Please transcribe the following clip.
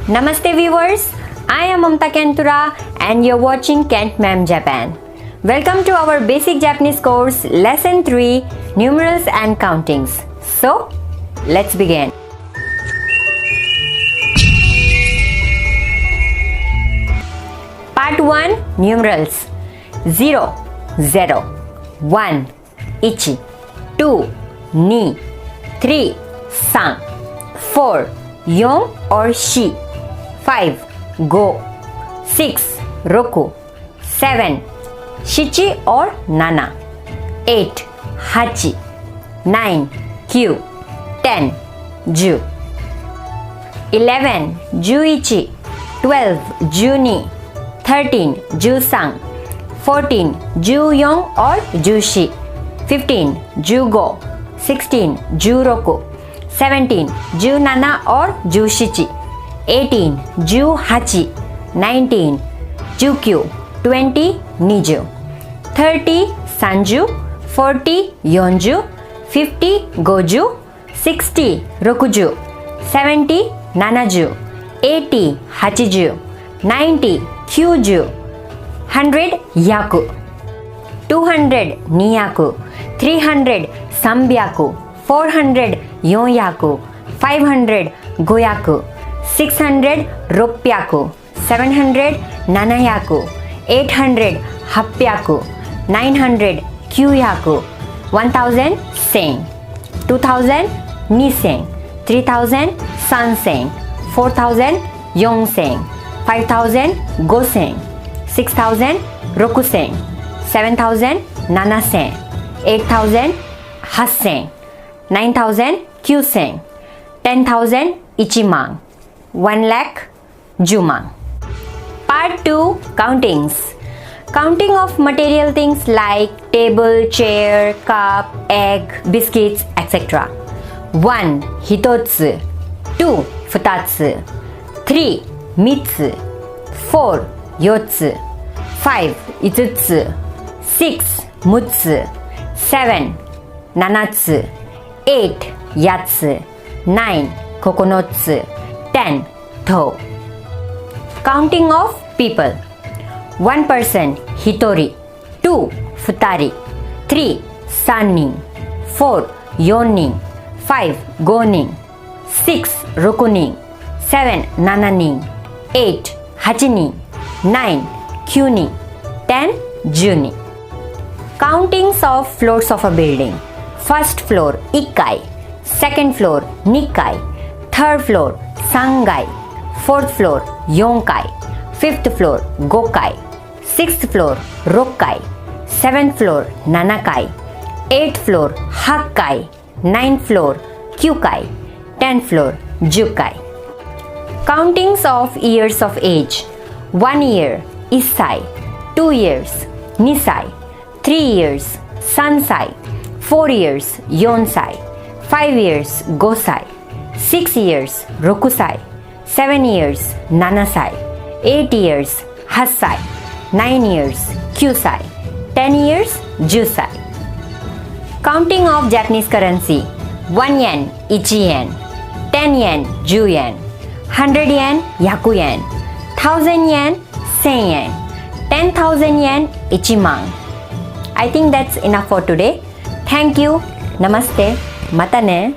Namaste viewers, I am Mamta Kentura and you're watching Kent Ma'am Japan. Welcome to our basic Japanese course, lesson 3, numerals and countings. So, let's begin. Part 1, numerals. 0, 0, 1, ichi, 2, ni, 3, san, 4, yon or shi, 5, go, 6, roku, 7, shichi or nana, 8, hachi, 9, kyu, 10, ju, 11, juichi, 12, juni, 13, jusang, 14, juyon or jushi, 15, jugo, 16, juroku, 17, junana or jushichi, 18, juhachi, 19, jukyu, 20, niju, 30, sanju, 40, Yon-Juu, 50, goju, 60, rokuju, 70, nanaju, 80, hachiju, 90, kyuju, 100, yaku, 200, niyaku, 300, sambyaku, 400, yonyaku, 500, goyaku, 600, ropyaku, 700, nanayaku, 800, hapyaku, 900, kyuyaku, 1000, sen, 2000, nisen, 3000, sansen, 4000, yonsen, 5000, gosen, 6000, rokusen, 7000, nanasen, 8000, hassen, 9000, kyusen, 10,000, ichiman, 1 lakh, juman. Part 2, countings. Counting of material things like table, chair, cup, egg, biscuits, etc. 1, hitotsu, 2, futatsu, 3, mitsu, 4, yotsu, 5, itsutsu, 6, mutsu, 7, nanatsu, 8, yatsu, 9, kokonotsu, 10, to. Counting of people. 1 person, hitori, 2, futari, 3, sannin, 4, yonnin, 5, gonnin, 6, rokunin, 7, nananin, 8, hachinin, 9, kyunin, 10, junin. Countings of floors of a building. First floor, ikkai, second floor, nikkai, third floor, sangai, fourth floor, yonkai, fifth floor, gokai, sixth floor, rokkai, seventh floor, nanakai, eighth floor, hakkai, ninth floor, kyukai, 10th floor, jukai. Countings of years of age. 1 year, issai, 2 years, nisai, 3 years, sansai, 4 years, yonsai, 5 years, gosai, 6 years, rokusai, 7 years, nanasai, 8 years, hassai, 9 years, kyusai, 10 years, jusai. Counting of Japanese currency. 1 yen, ichi yen, 10 yen, ju yen, 100 yen, yaku yen, 1000 yen, sen yen, 10,000 yen, ichiman. I think that's enough for today. Thank you. Namaste. Mata ne.